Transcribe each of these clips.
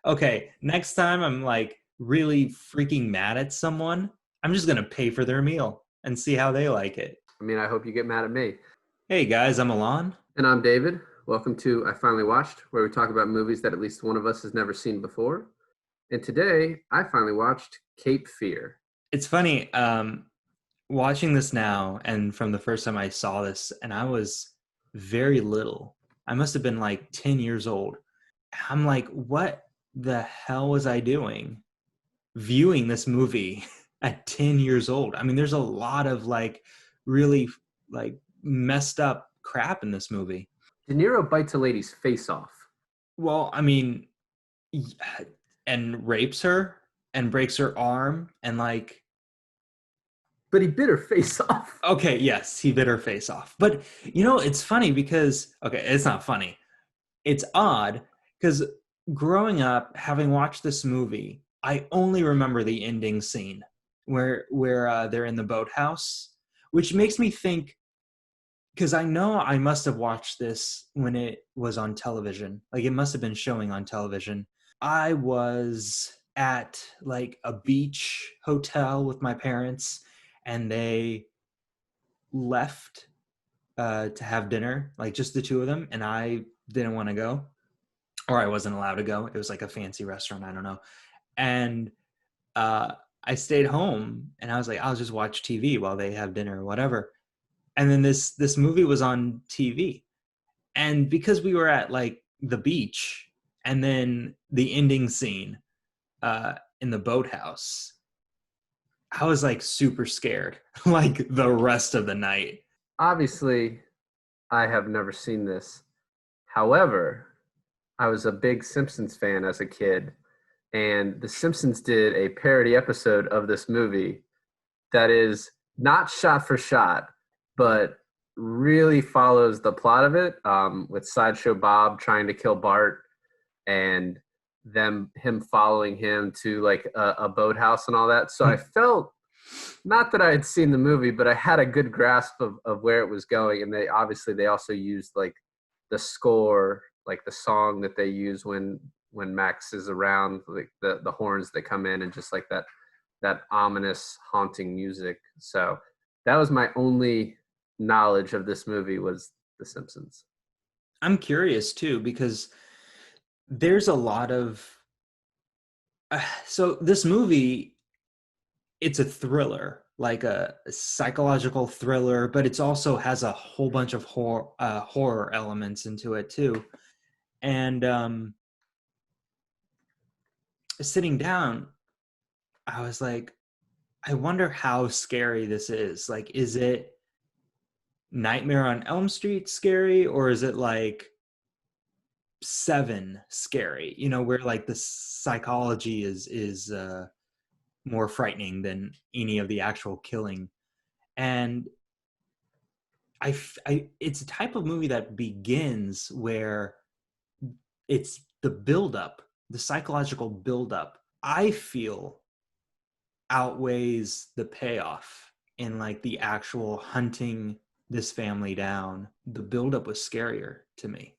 Okay, next time I'm like really freaking mad at someone, I'm just gonna pay for their meal and see how they like it. I mean, I hope you get mad at me. Hey guys, I'm Alain. And I'm David. Welcome to I Finally Watched, where we talk about movies that at least one of us has never seen before. And today, I finally watched Cape Fear. It's funny, watching this now and from the first time I saw this, and I was very little. I must have been like 10 years old. I'm like, what the hell was I doing viewing this movie at 10 years old? I mean, there's a lot of like really like messed up crap in this movie. De Niro bites a lady's face off. Well, I mean, and rapes her and breaks her arm and like, But he bit her face off. okay, yes, he bit her face off. But it's funny because, okay, it's not funny. It's odd because growing up, having watched this movie, I only remember the ending scene where they're in the boathouse, which makes me think, because I know I must have watched this when it was on television. Like it must have been showing on television. I was at like a beach hotel with my parents, and they left to have dinner, like just the two of them, and I didn't want to go, or I wasn't allowed to go. It was like a fancy restaurant, I don't know. And I stayed home, and I was like, I'll just watch TV while they have dinner or whatever. And then this movie was on TV, and because we were at like the beach, and then the ending scene in the boathouse, I was like super scared, like the rest of the night. Obviously, I have never seen this. However, I was a big Simpsons fan as a kid, and The Simpsons did a parody episode of this movie that is not shot for shot, but really follows the plot of it, with Sideshow Bob trying to kill Bart and him following him to like a boathouse and all that. So I felt, not that I had seen the movie, but I had a good grasp of where it was going. And they also used like the score, like the song that they use when Max is around, like the horns that come in and just like that ominous haunting music. So that was my only knowledge of this movie, was The Simpsons. I'm curious too, because there's a lot of so this movie, it's a thriller, like a psychological thriller, but it's also has a whole bunch of horror elements into it too. And sitting down, I was like, I wonder how scary this is. Like, is it Nightmare on Elm Street scary, or is it like Seven scary? Where like the psychology is more frightening than any of the actual killing. And it's a type of movie that begins where it's the buildup, the psychological buildup, I feel, outweighs the payoff in like the actual hunting this family down. The buildup was scarier to me.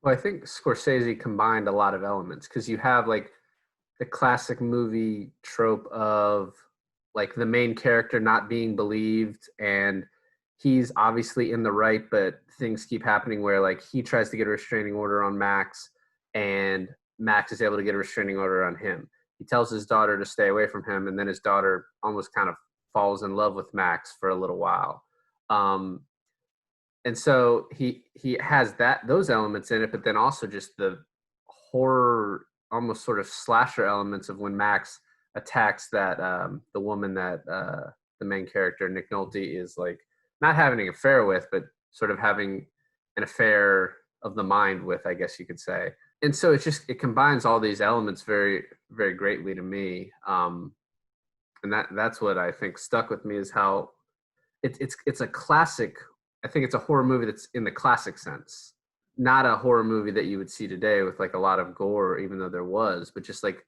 Well, I think Scorsese combined a lot of elements, because you have like the classic movie trope of like the main character not being believed, and he's obviously in the right, but things keep happening where like he tries to get a restraining order on Max, and Max is able to get a restraining order on him. He tells his daughter to stay away from him, and then his daughter almost kind of falls in love with Max for a little while. Um, and so he has those elements in it, but then also just the horror, almost sort of slasher elements of when Max attacks that the woman that the main character Nick Nolte is like not having an affair with, but sort of having an affair of the mind with, I guess you could say. And so it combines all these elements very, very greatly to me. And that's what I think stuck with me, is how it's a classic. I think it's a horror movie that's in the classic sense, not a horror movie that you would see today with like a lot of gore, even though there was, but just like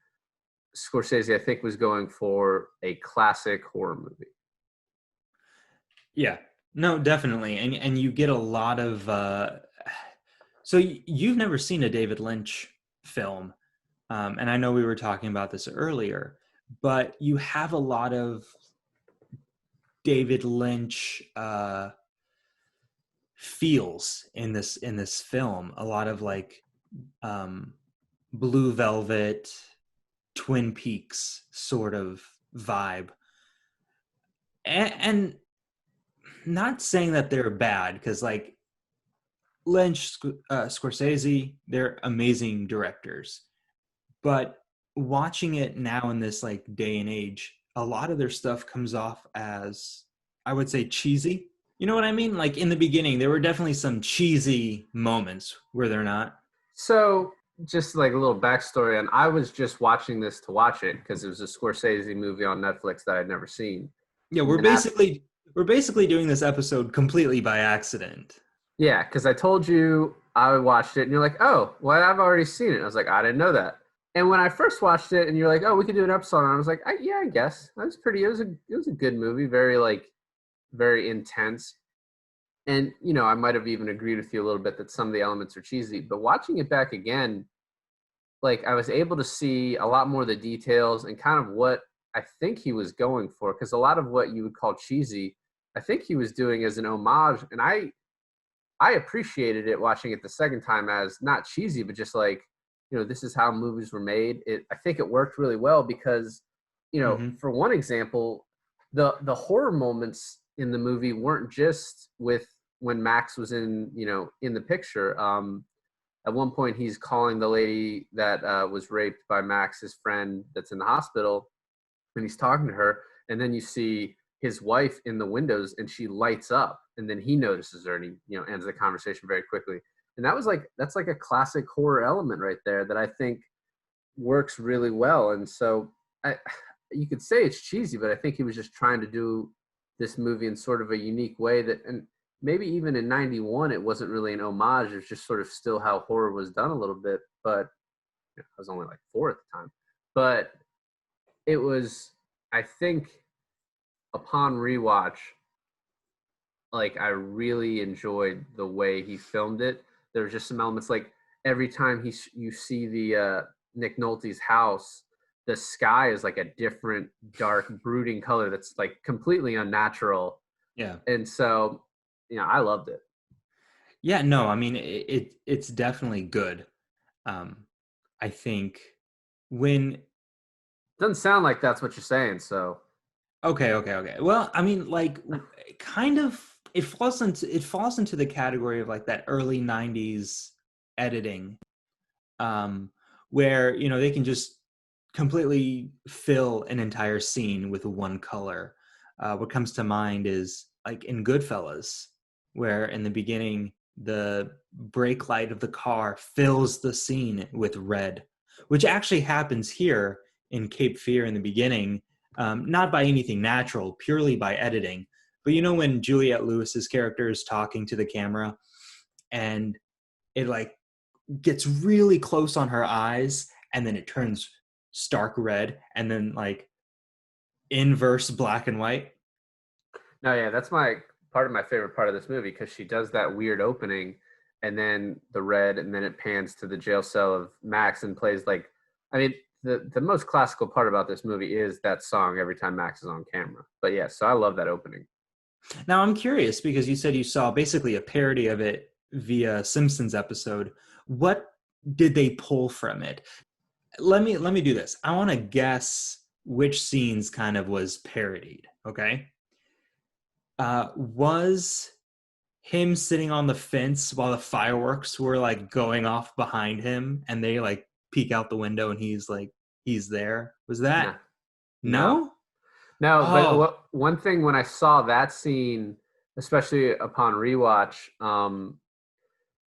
Scorsese, I think, was going for a classic horror movie. Yeah, no, definitely. And you get a lot of so you've never seen a David Lynch film. and I know we were talking about this earlier, but you have a lot of David Lynch feels in this film. A lot of like um, Blue Velvet, Twin Peaks sort of vibe, and not saying that they're bad because like Lynch, Scorsese, they're amazing directors. But watching it now in this like day and age, a lot of their stuff comes off as, I would say, cheesy. You know what I mean? Like in the beginning, there were definitely some cheesy moments, were there not? So, just like a little backstory on, I was just watching this to watch it because it was a Scorsese movie on Netflix that I'd never seen. Yeah, And then after, we're basically doing this episode completely by accident. yeah, because I told you I watched it, and you're like, "Oh, well, I've already seen it." I was like, "I didn't know that." And when I first watched it, and you're like, "Oh, we could do an episode," and I was like, "Yeah, I guess that was pretty. It was a good movie, very like very intense." And I might have even agreed with you a little bit that some of the elements are cheesy, but watching it back again, like I was able to see a lot more of the details and kind of what I think he was going for. Because a lot of what you would call cheesy, I think he was doing as an homage, and I appreciated it watching it the second time as not cheesy, but just like, this is how movies were made. I think it worked really well because, Hmm. for one example, the horror moments in the movie weren't just with when Max was in the picture. At one point, he's calling the lady that was raped by Max's friend that's in the hospital, and he's talking to her, and then you see his wife in the windows, and she lights up, and then he notices her, and he ends the conversation very quickly. And that's like a classic horror element right there that I think works really well. And so you could say it's cheesy, but I think he was just trying to do this movie in sort of a unique way that, and maybe even in 91 it wasn't really an homage, it was just sort of still how horror was done a little bit. But I was only like 4 at the time. But it was, I think, upon rewatch, like I really enjoyed the way he filmed it. There were just some elements like every time you see the Nick Nolte's house, the sky is like a different dark brooding color that's like completely unnatural. Yeah. And so, I loved it. Yeah, no, I mean it's definitely good. Um, I think when Doesn't sound like that's what you're saying, so okay. Well, I mean, like, kind of, it falls into the category of like that early '90s editing, um, where they can just completely fill an entire scene with one color. What comes to mind is like in Goodfellas, where in the beginning the brake light of the car fills the scene with red, which actually happens here in Cape Fear in the beginning, not by anything natural, purely by editing. But when Juliette Lewis's character is talking to the camera and it like gets really close on her eyes and then it turns stark red and then like inverse black and white. no, yeah, that's my part of my favorite part of this movie because she does that weird opening and then the red and then it pans to the jail cell of Max and plays like, I mean, the most classical part about this movie is that song every time Max is on camera. But yeah, so I love that opening. Now I'm curious because you said you saw basically a parody of it via Simpsons episode. What did they pull from it? Let me do this. I want to guess which scenes kind of was parodied. Okay. Was him sitting on the fence while the fireworks were like going off behind him and they like peek out the window and he's there? Was No, that no, no? no. But Oh, one thing when I saw that scene, especially upon rewatch,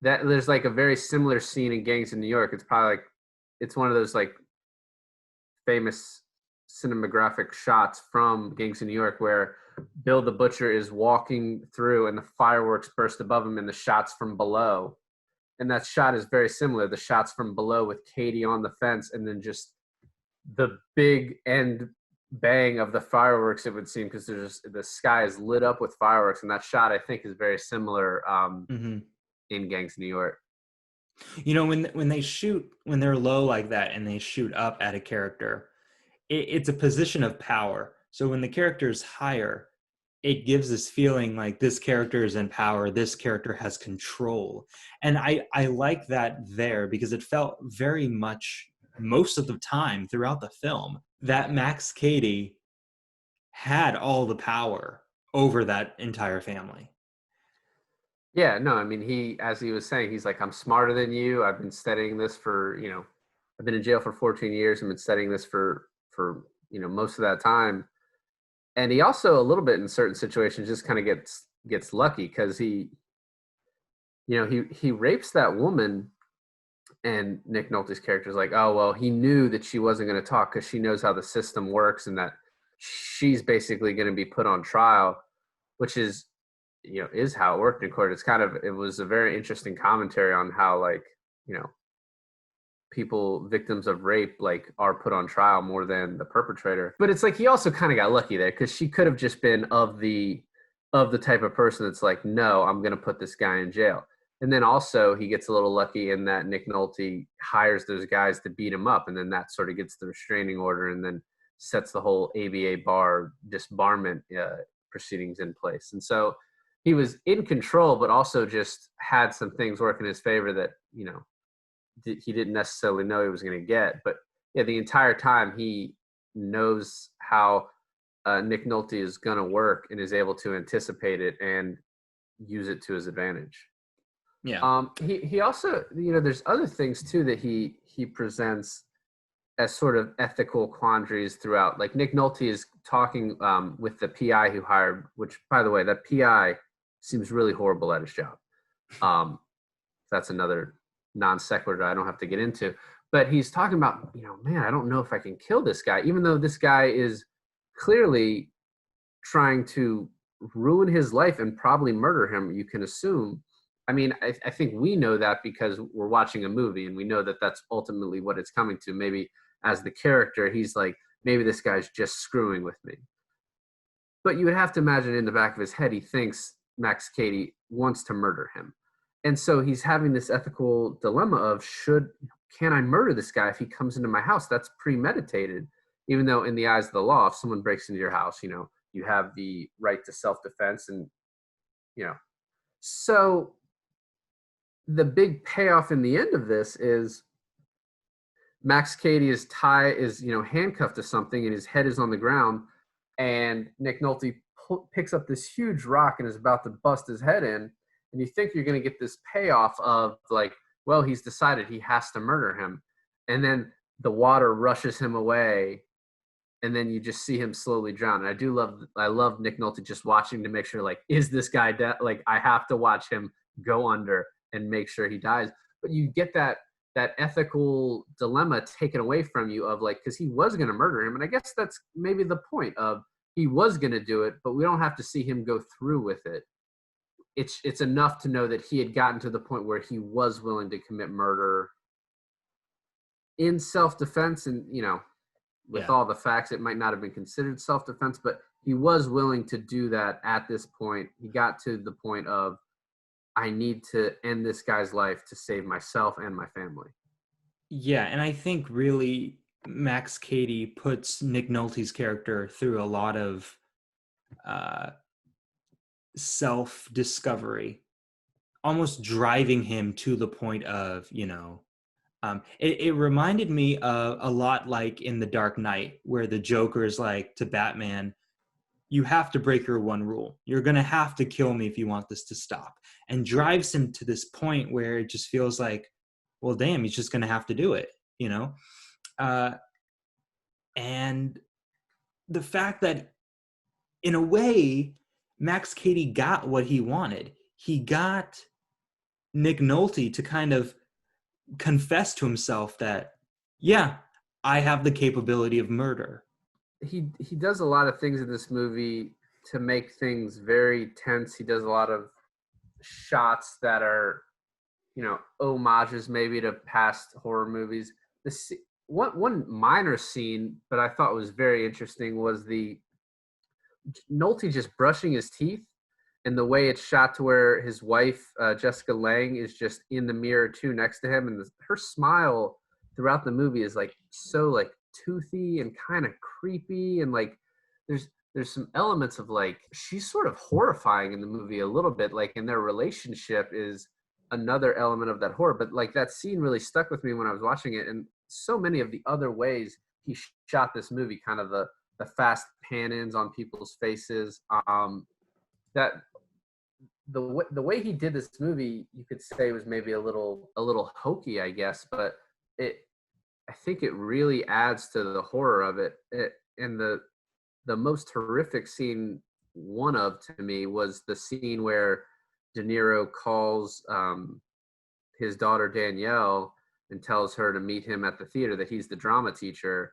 that there's like a very similar scene in Gangs in New York. It's probably like it's one of those like famous cinematographic shots from Gangs in New York where Bill the Butcher is walking through and the fireworks burst above him and the shots from below. And that shot is very similar. The shots from below with Katie on the fence and then just the big end bang of the fireworks, it would seem, because the sky is lit up with fireworks. And that shot, I think, is very similar mm-hmm. in Gangs in New York. When they're low like that and they shoot up at a character, it's a position of power. So when the character is higher, it gives this feeling like this character is in power, this character has control. And I like that there because it felt very much most of the time throughout the film that Max Cady had all the power over that entire family. Yeah, no, I mean, as he was saying, he's like, I'm smarter than you. I've been studying this for, I've been in jail for 14 years. I've been studying this for, most of that time. And he also, a little bit in certain situations, just kind of gets lucky because he rapes that woman, and Nick Nolte's character is like, oh, well, he knew that she wasn't going to talk because she knows how the system works and that she's basically going to be put on trial, which is how it worked in court. It was a very interesting commentary on how, like, people, victims of rape, like, are put on trial more than the perpetrator. But it's like he also kind of got lucky there because she could have just been of the type of person that's like, no, I'm going to put this guy in jail. And then also he gets a little lucky in that Nick Nolte hires those guys to beat him up, and then that sort of gets the restraining order and then sets the whole ABA bar disbarment proceedings in place. And so he was in control, but also just had some things work in his favor that, he didn't necessarily know he was going to get. But yeah, the entire time he knows how Nick Nolte is going to work and is able to anticipate it and use it to his advantage. Yeah. He also, there's other things too that he presents as sort of ethical quandaries throughout. Like Nick Nolte is talking with the PI who hired, which, by the way, that PI seems really horrible at his job. That's another non sequitur I don't have to get into. But he's talking about, man, I don't know if I can kill this guy, even though this guy is clearly trying to ruin his life and probably murder him, you can assume. I mean, I think we know that because we're watching a movie and we know that that's ultimately what it's coming to. Maybe as the character, he's like, maybe this guy's just screwing with me. But you would have to imagine in the back of his head, he thinks Max Cady wants to murder him. And so he's having this ethical dilemma of can I murder this guy if he comes into my house? That's premeditated, even though in the eyes of the law, if someone breaks into your house, you have the right to self-defense. And, so the big payoff in the end of this is Max Cady is handcuffed to something and his head is on the ground, and Nick Nolte picks up this huge rock and is about to bust his head in, and you think you're going to get this payoff of like, well, he's decided he has to murder him, and then the water rushes him away, and then you just see him slowly drown. And I love Nick Nolte just watching to make sure, like, is this guy dead? Like, I have to watch him go under and make sure he dies. But you get that ethical dilemma taken away from you of like, because he was going to murder him. And I guess that's maybe the point of he was going to do it, but we don't have to see him go through with it. It's enough to know that he had gotten to the point where he was willing to commit murder in self-defense. And, with all the facts, it might not have been considered self-defense, but he was willing to do that at this point. He got to the point of, I need to end this guy's life to save myself and my family. Yeah, and I think really Max Cady puts Nick Nolte's character through a lot of self-discovery, almost driving him to the point of, it reminded me of a lot like in The Dark Knight, where the Joker is like to Batman, you have to break your one rule. You're going to have to kill me if you want this to stop. And drives him to this point where it just feels like, well, damn, he's just going to have to do it, and the fact that in a way, Max Cady got what he wanted. He got Nick Nolte to kind of confess to himself that, yeah, I have the capability of murder. He does a lot of things in this movie to make things very tense. He does a lot of shots that are, homages maybe to past horror movies. One minor scene, but I thought was very interesting, was the Nolte just brushing his teeth, and the way it's shot to where his wife Jessica Lange is just in the mirror too next to him, and her smile throughout the movie is like so like toothy and kind of creepy, and like there's some elements of like she's sort of horrifying in the movie a little bit, like, and their relationship is another element of that horror. But like that scene really stuck with me when I was watching it, and so many of the other ways he shot this movie, kind of the fast pan-ins on people's faces, that the way he did this movie, you could say was maybe a little hokey, I guess, but I think it really adds to the horror of it. And the most horrific scene, one of to me, was the scene where De Niro calls his daughter Danielle and tells her to meet him at the theater, that he's the drama teacher.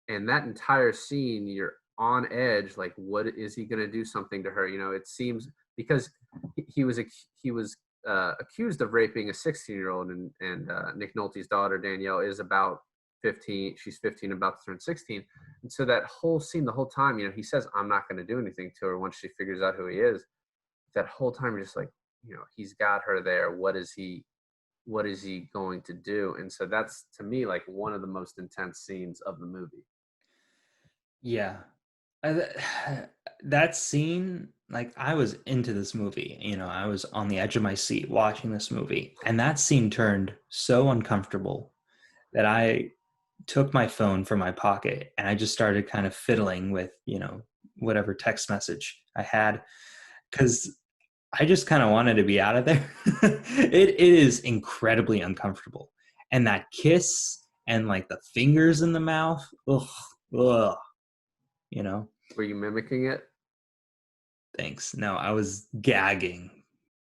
And that entire scene, you're on edge, like, what is he going to do something to her? You know, it seems, because he was accused of raping a 16-year-old, and Nick Nolte's daughter Danielle is about 15. She's 15, about to turn 16. And so that whole scene, the whole time, you know, he says, I'm not going to do anything to her once she figures out who he is. That whole time, you're just like, you know, he's got her there. What is he going to do? And so that's, to me, like one of the most intense scenes of the movie. Yeah. That scene, like, I was into this movie, you know, I was on the edge of my seat watching this movie, and that scene turned so uncomfortable that I took my phone from my pocket and I just started kind of fiddling with, you know, whatever text message I had, because I just kind of wanted to be out of there. It is incredibly uncomfortable. And that kiss and like the fingers in the mouth, ugh, you know. Were you mimicking it? Thanks. No, I was gagging.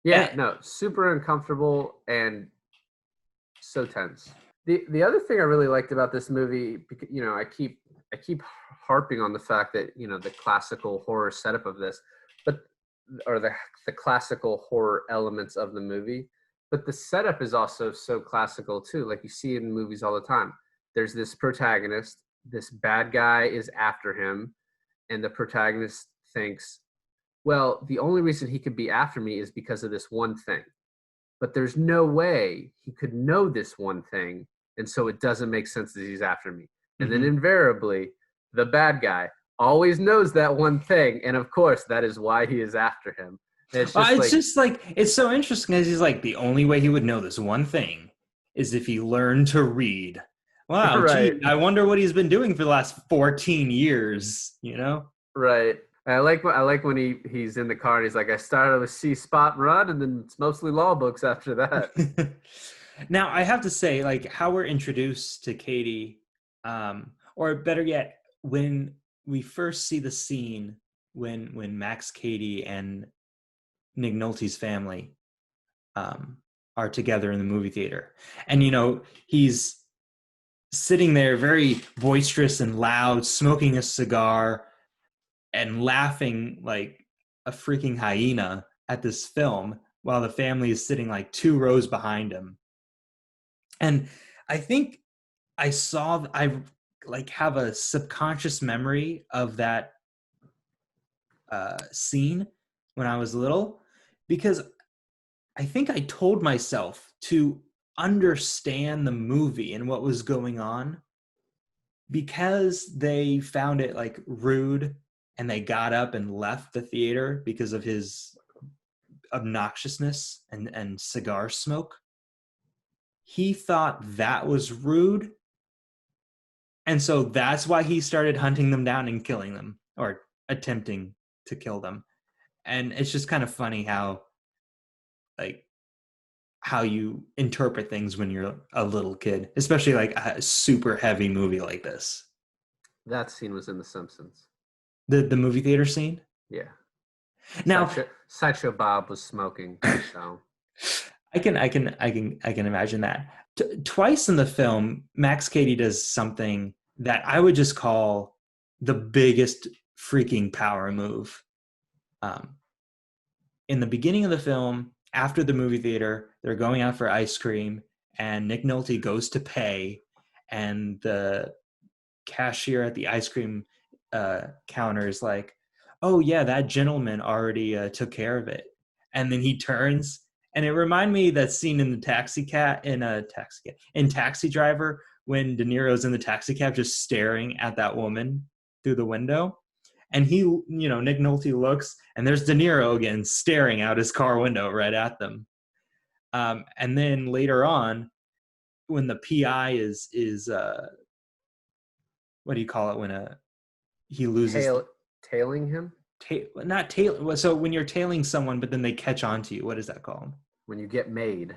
Yeah, And, no, super uncomfortable and so tense. The other thing I really liked about this movie, you know, I keep harping on the fact that, you know, the classical horror setup of this, but or the classical horror elements of the movie, but the setup is also so classical too. Like you see in movies all the time. There's this protagonist, this bad guy is after him, and the protagonist thinks, well, the only reason he could be after me is because of this one thing. But there's no way he could know this one thing, and so it doesn't make sense that he's after me. And then invariably, the bad guy always knows that one thing, and of course, that is why he is after him. And it's just like, it's so interesting because he's like, the only way he would know this one thing is if he learned to read. Wow, right, gee, I wonder what he's been doing for the last 14 years, you know? right. I like when he's in the car and he's like, I started with See Spot Run, and then it's mostly law books after that. Now, I have to say, like, how we're introduced to Katie, or better yet, when we first see the scene when Max, Katie, and Nick Nolte's family are together in the movie theater. And, you know, he's sitting there very boisterous and loud, smoking a cigar and laughing like a freaking hyena at this film while the family is sitting like 2 rows behind him. And I think I like have a subconscious memory of that scene when I was little, because I think I told myself to understand the movie and what was going on, because they found it like rude and they got up and left the theater because of his obnoxiousness and cigar smoke. He thought that was rude. And so that's why he started hunting them down and killing them, or attempting to kill them. And it's just kind of funny how, like, how you interpret things when you're a little kid, especially like a super heavy movie like this. That scene was in The Simpsons. The movie theater scene. Yeah. Now, Sideshow Bob was smoking, so I can imagine that. Twice in the film, Max Cady does something that I would just call the biggest freaking power move. In the beginning of the film, after the movie theater, they're going out for ice cream, and Nick Nolte goes to pay, and the cashier at the ice cream counter is like, "Oh yeah, that gentleman already took care of it." and then he turns, and it reminded me of that scene in the Taxi Driver, when De Niro's in the taxi cab just staring at that woman through the window. And Nick Nolte looks, and there's De Niro again staring out his car window right at them. And then later on, when the PI is what do you call it when he loses tailing him? Not tail. So when you're tailing someone, but then they catch on to you, what is that called? When you get made.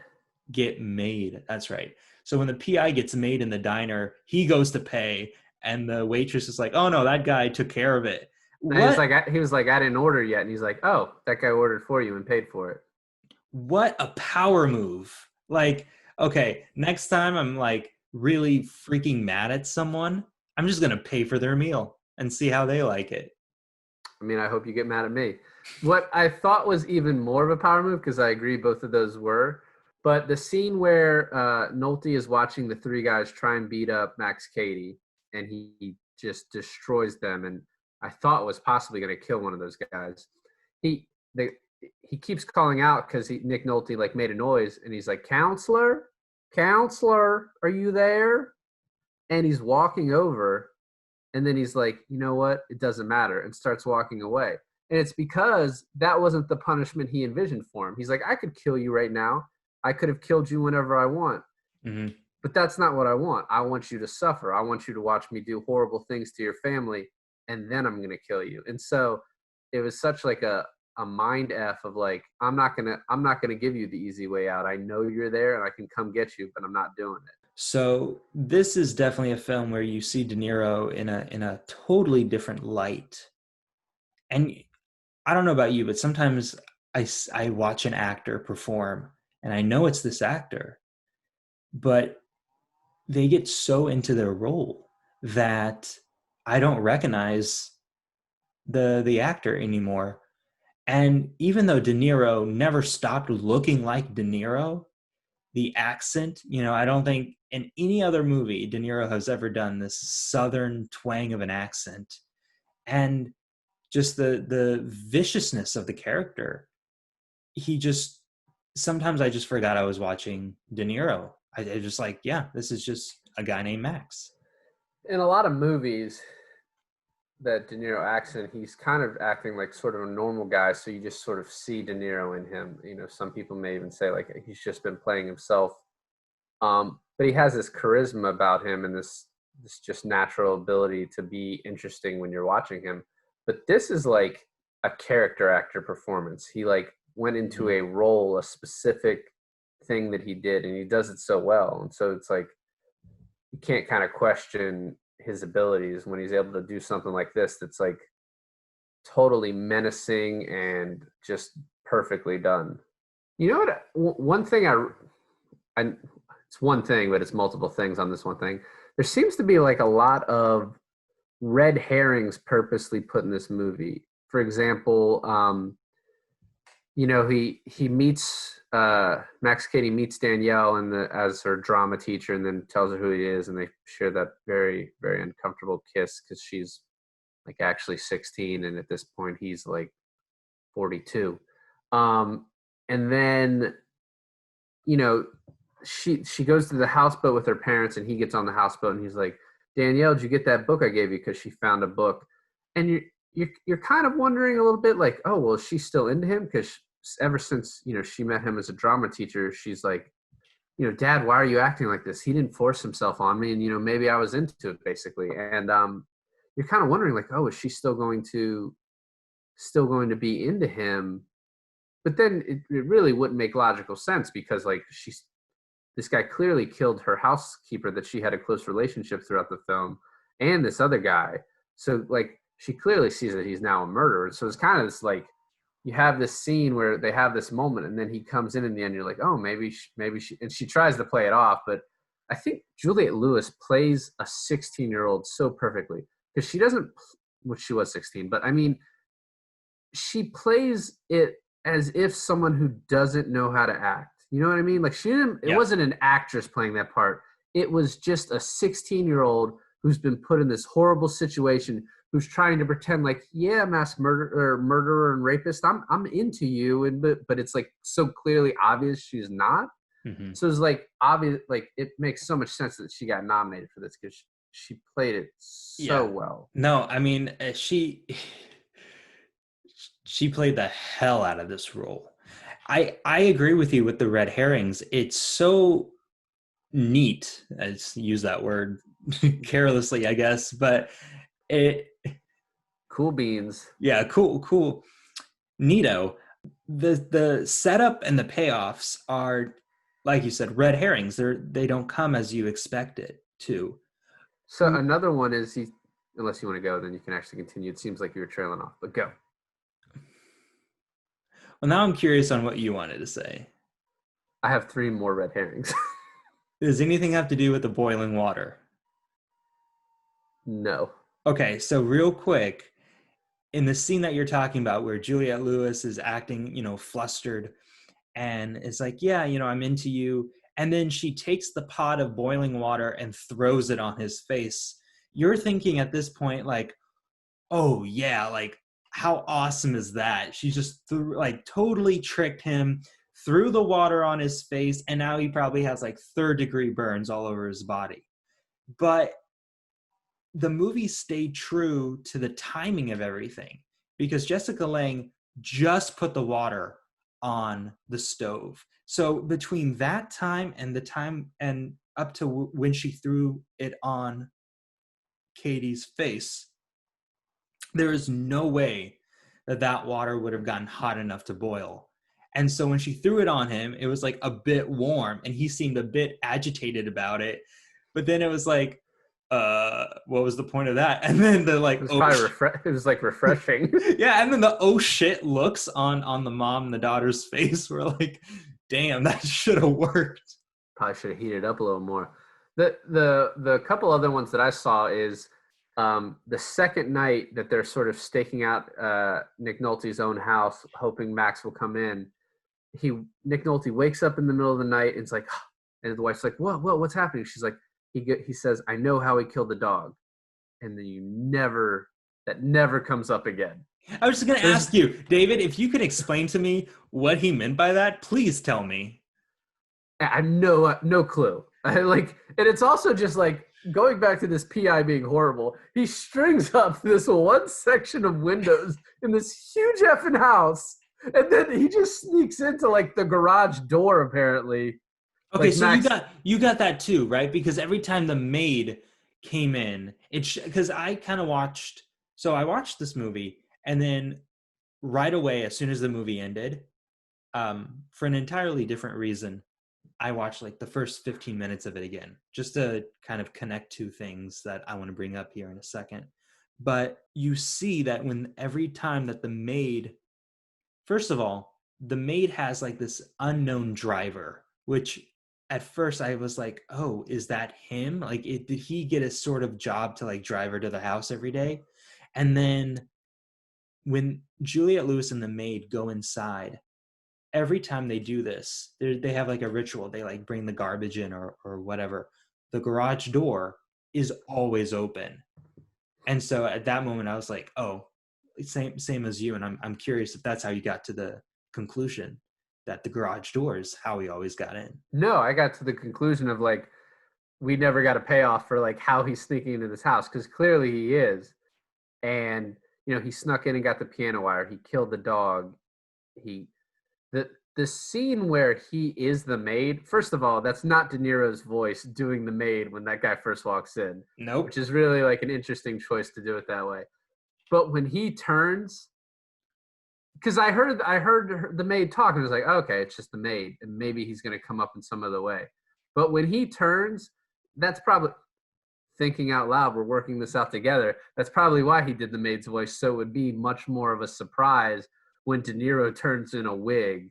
Get made. That's right. So when the PI gets made in the diner, he goes to pay, and the waitress is like, "Oh no, that guy took care of it." He was like, I didn't order yet, and he's like, "Oh, that guy ordered for you and paid for it." What a power move! Like, okay, next time I'm like really freaking mad at someone, I'm just gonna pay for their meal and see how they like it. I mean, I hope you get mad at me. What I thought was even more of a power move, because I agree both of those were, but the scene where Nolte is watching the three guys try and beat up Max Cady, and he just destroys them, and I thought was possibly going to kill one of those guys. He keeps calling out because Nick Nolte like made a noise, and he's like, "Counselor, are you there?" And he's walking over. And then he's like, "You know what? It doesn't matter," and starts walking away. And it's because that wasn't the punishment he envisioned for him. He's like, "I could kill you right now. I could have killed you whenever I want. Mm-hmm. But that's not what I want. I want you to suffer. I want you to watch me do horrible things to your family, and then I'm going to kill you." And so it was such like a mind F of like, I'm not gonna give you the easy way out. I know you're there and I can come get you, but I'm not doing it. So this is definitely a film where you see De Niro in a totally different light. And I don't know about you, but sometimes I watch an actor perform and I know it's this actor, but they get so into their role that I don't recognize the actor anymore. And even though De Niro never stopped looking like De Niro, the accent, I don't think in any other movie De Niro has ever done this southern twang of an accent, and just the viciousness of the character. Sometimes I just forgot I was watching De Niro. I just like, yeah, this is just a guy named Max. In a lot of movies that De Niro acts in, he's kind of acting like sort of a normal guy, so you just sort of see De Niro in him. Some people may even say like he's just been playing himself. But he has this charisma about him and this just natural ability to be interesting when you're watching him. But this is like a character actor performance. He like went into a role, a specific thing that he did, and he does it so well. And so it's like you can't kind of question his abilities when he's able to do something like this that's like totally menacing and just perfectly done. You know what? One thing it's one thing, but it's multiple things on this one thing. There seems to be like a lot of red herrings purposely put in this movie. For example, he meets Max Cady meets Danielle as her drama teacher, and then tells her who he is, and they share that very, very uncomfortable kiss because she's like actually 16, and at this point he's like 42. And then she goes to the houseboat with her parents, and he gets on the houseboat, and he's like, "Danielle, did you get that book I gave you?" Because she found a book, and you're kind of wondering a little bit like, oh, well, is she still into him? Because ever since she met him as a drama teacher, she's like, "Dad, why are you acting like this? He didn't force himself on me, and maybe I was into it, basically." And you're kind of wondering like, oh, is she still going to be into him? But then it really wouldn't make logical sense, because like this guy clearly killed her housekeeper that she had a close relationship throughout the film, and this other guy. So like she clearly sees that he's now a murderer. So it's kind of this like, you have this scene where they have this moment, and then he comes in the end. You're like, oh, maybe she, and she tries to play it off. But I think Juliette Lewis plays a 16-year-old so perfectly, because she doesn't, well, she was 16, but I mean, she plays it as if someone who doesn't know how to act. You know what I mean? Like it wasn't an actress playing that part. It was just a 16-year-old who's been put in this horrible situation, who's trying to pretend like, yeah, murderer and rapist, I'm into you, and but it's like so clearly obvious she's not. Mm-hmm. So it's like obvious, like it makes so much sense that she got nominated for this because she played it so Yeah. well. No, I mean, she played the hell out of this role. I agree with you with the red herrings. It's so neat. I just use that word carelessly, I guess, but it Cool beans. yeah, cool. Neato. The setup and the payoffs are, like you said, red herrings. They don't come as you expect it to. So another one is unless you want to go, then you can actually continue. It seems like you were trailing off, but go. Well, now I'm curious on what you wanted to say. I have 3 more red herrings. Does anything have to do with the boiling water? No. Okay, so real quick, in the scene that you're talking about where Juliette Lewis is acting, flustered and it's like, yeah, I'm into you. And then she takes the pot of boiling water and throws it on his face. You're thinking at this point, like, oh yeah, like how awesome is that? She just totally tricked him, threw the water on his face, and now he probably has like 3rd-degree burns all over his body. But the movie stayed true to the timing of everything because Jessica Lange just put the water on the stove. So between that time and the time and up to when she threw it on Katie's face, there is no way that water would have gotten hot enough to boil. And so when she threw it on him, it was like a bit warm and he seemed a bit agitated about it. But then it was like, what was the point of that? And then the like, it was probably it was like refreshing. Yeah, and then the oh shit looks on the mom and the daughter's face were like, damn, that should have worked. Probably should have heated up a little more. The couple other ones that I saw is the second night that they're sort of staking out Nick Nolte's own house, hoping Max will come in. Nick Nolte wakes up in the middle of the night and it's like, and the wife's like, whoa, what's happening? She's like, he says, I know how he killed the dog. And then that never comes up again. I was just going to ask you, David, if you could explain to me what he meant by that, please tell me. I have no clue. And it's also just like going back to this PI being horrible. He strings up this one section of windows in this huge effing house, and then he just sneaks into like the garage door apparently. Okay, like so Max, you got that too, right? Because every time the maid came in, because I kind of watched. So I watched this movie, and then right away, as soon as the movie ended, for an entirely different reason, I watched like the first 15 minutes of it again, just to kind of connect two things that I want to bring up here in a second. But you see that every time that the maid, first of all, the maid has like this unknown driver, which at first I was like, oh, is that him? Like, did he get a sort of job to like drive her to the house every day? And then when Juliette Lewis and the maid go inside, every time they do this, they have like a ritual. They like bring the garbage in or whatever. The garage door is always open. And so at that moment I was like, oh, same as you. And I'm curious if that's how you got to the conclusion that the garage door is how we always got in. No, I got to the conclusion of like, we never got a payoff for like how he's sneaking into this house, because clearly he is. And, he snuck in and got the piano wire. He killed the dog. The scene where he is the maid, first of all, that's not De Niro's voice doing the maid when that guy first walks in. Nope. Which is really like an interesting choice to do it that way. But when he turns, because I heard the maid talk and I was like, okay, it's just the maid, and maybe he's going to come up in some other way. But when he turns, that's probably, thinking out loud, we're working this out together. That's probably why he did the maid's voice, so it would be much more of a surprise when De Niro turns in a wig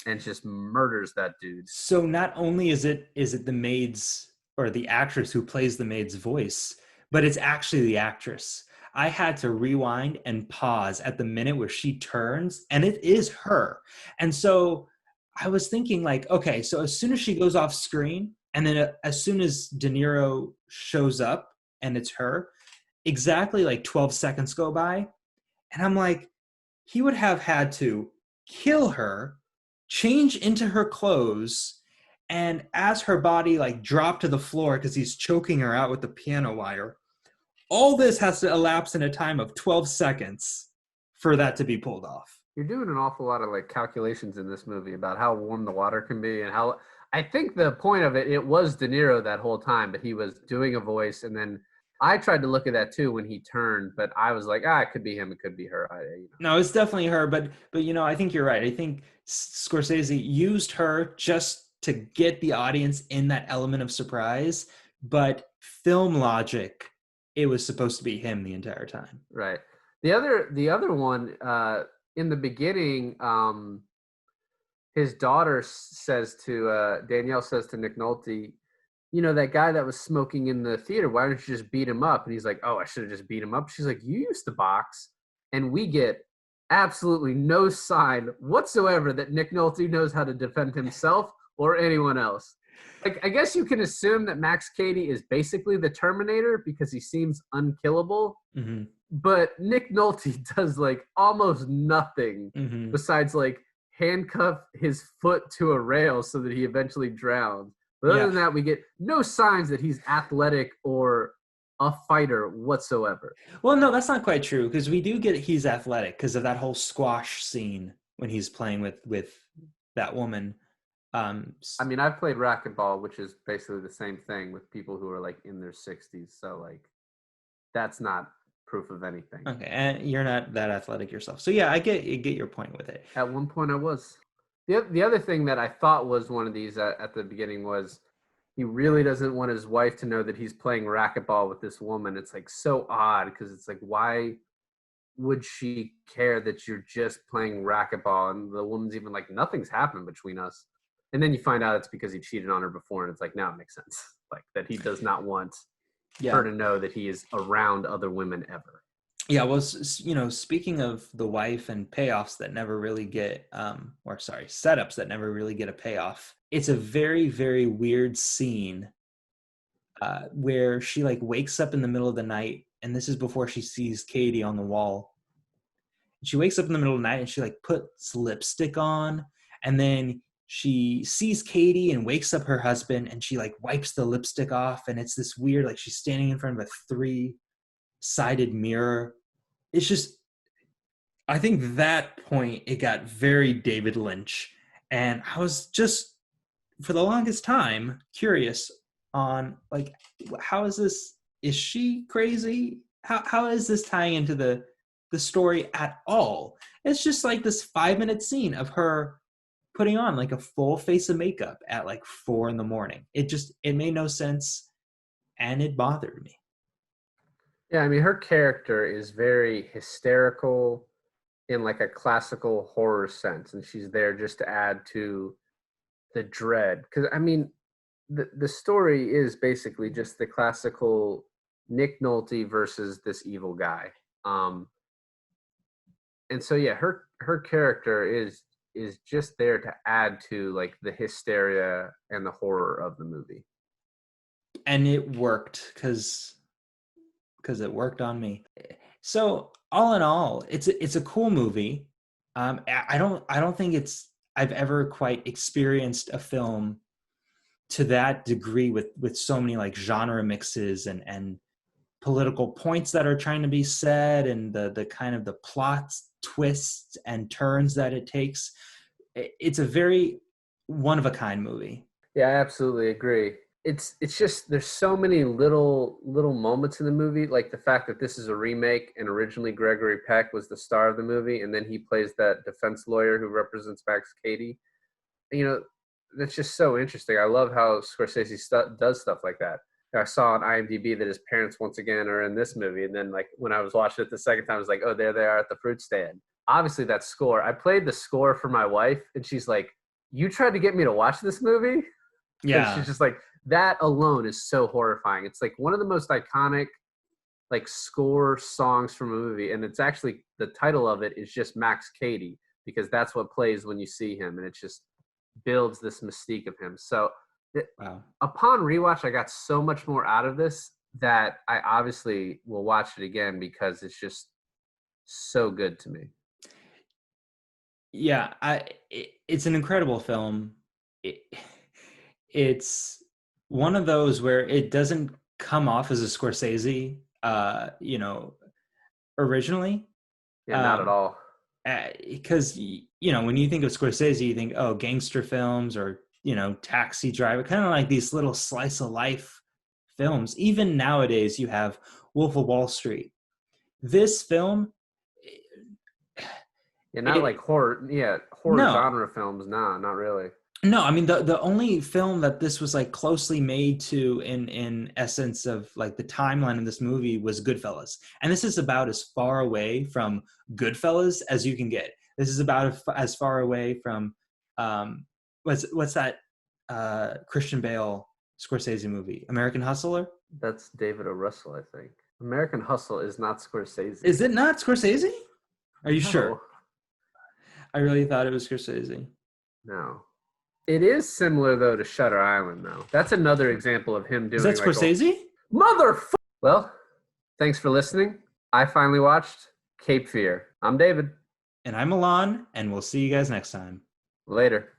and just murders that dude. So not only is it the maid's or the actress who plays the maid's voice, but it's actually the actress. I had to rewind and pause at the minute where she turns, and it is her. And so I was thinking like, okay, so as soon as she goes off screen, and then as soon as De Niro shows up and it's her, exactly like 12 seconds go by. And I'm like, he would have had to kill her, change into her clothes, and as her body like dropped to the floor because he's choking her out with the piano wire, all this has to elapse in a time of 12 seconds for that to be pulled off. You're doing an awful lot of like calculations in this movie about how warm the water can be and how I think the point of it was De Niro that whole time, but he was doing a voice, and then I tried to look at that too when he turned, but I was like, it could be him, it could be her. No, it's definitely her, but you know, I think you're right. I think Scorsese used her just to get the audience in that element of surprise, but film logic, it was supposed to be him the entire time. Right. The other one in the beginning, his daughter says to Danielle says to Nick Nolte, that guy that was smoking in the theater, why don't you just beat him up? And he's like, oh, I should have just beat him up. She's like, you used to box. And we get absolutely no sign whatsoever that Nick Nolte knows how to defend himself or anyone else. Like, I guess you can assume that Max Cady is basically the Terminator because he seems unkillable. Mm-hmm. But Nick Nolte does like almost nothing besides like handcuff his foot to a rail so that he eventually drowns. But other than that, we get no signs that he's athletic or a fighter whatsoever. Well, no, that's not quite true, because we do get he's athletic because of that whole squash scene when he's playing with that woman. I mean, I've played racquetball, which is basically the same thing with people who are like in their 60s. So like, that's not proof of anything. Okay, and you're not that athletic yourself. So yeah, I get your point with it. At one point I was. The other thing that I thought was one of these at the beginning was he really doesn't want his wife to know that he's playing racquetball with this woman. It's like so odd because it's like, why would she care that you're just playing racquetball? And the woman's even like, nothing's happened between us. And then you find out it's because he cheated on her before, and it's like, now it makes sense. Like that he does not want her to know that he is around other women ever. Yeah, well, speaking of the wife and payoffs that never really get, setups that never really get a payoff, it's a very, very weird scene where she like wakes up in the middle of the night, and this is before she sees Katie on the wall. She wakes up in the middle of the night and she like puts lipstick on, and then she sees Katie and wakes up her husband, and she like wipes the lipstick off, and it's this weird, like she's standing in front of a 3-sided mirror. It's just, I think that point, it got very David Lynch. And I was just, for the longest time, curious on, like, how is this, is she crazy? How is this tying into the story at all? It's just like this 5-minute scene of her putting on like a full face of makeup at like 4 a.m. It made no sense, and it bothered me. Yeah, I mean, her character is very hysterical in like a classical horror sense, and she's there just to add to the dread. Because I mean, the story is basically just the classical Nick Nolte versus this evil guy. And so yeah, her character is just there to add to like the hysteria and the horror of the movie. And it worked because it worked on me. So all in all, it's a cool movie. I don't think I've ever quite experienced a film to that degree with so many like genre mixes and political points that are trying to be said, and the kind of the plots, twists and turns that it takes. It's a very one of a kind movie. Yeah, I absolutely agree. It's just there's so many little moments in the movie, like the fact that this is a remake and originally Gregory Peck was the star of the movie, and then he plays that defense lawyer who represents Max Cady. That's just so interesting. I love how Scorsese does stuff like that. I saw on IMDb that his parents once again are in this movie, and then like when I was watching it the second time, I was like, oh, there they are at the fruit stand. Obviously, that score. I played the score for my wife, and she's like, "You tried to get me to watch this movie?" Yeah, and she's just like, that alone is so horrifying. It's like one of the most iconic like score songs from a movie, and it's actually the title of it is just Max Cady because that's what plays when you see him, and it just builds this mystique of him. So wow. Upon rewatch, I got so much more out of this. that I obviously will watch it again because it's just so good to me. Yeah, it's an incredible film. It, it's one of those where it doesn't come off as a Scorsese, originally. Yeah, not at Um, all. because when you think of Scorsese, you think, oh, gangster films or Taxi Driver, kind of like these little slice of life films. Even nowadays, you have Wolf of Wall Street. This film, Yeah, not like it horror. Yeah, horror no, genre films. Nah, not really. no. I mean, the only film that this was like closely made to in essence of like the timeline of this movie was Goodfellas, and this is about as far away from Goodfellas as you can get. This is about as far away from um, what's that Christian Bale Scorsese movie, American Hustler? That's David O. Russell, I think. American Hustle is not Scorsese. Is it not Scorsese? Are you sure? No, I really thought it was Scorsese. no. It is similar though to Shutter Island, though. That's another example of him Is that doing like a Scorsese? motherfucker. Well, thanks for listening. I finally watched Cape Fear. I'm David. And I'm Milan, and we'll see you guys next time. Later.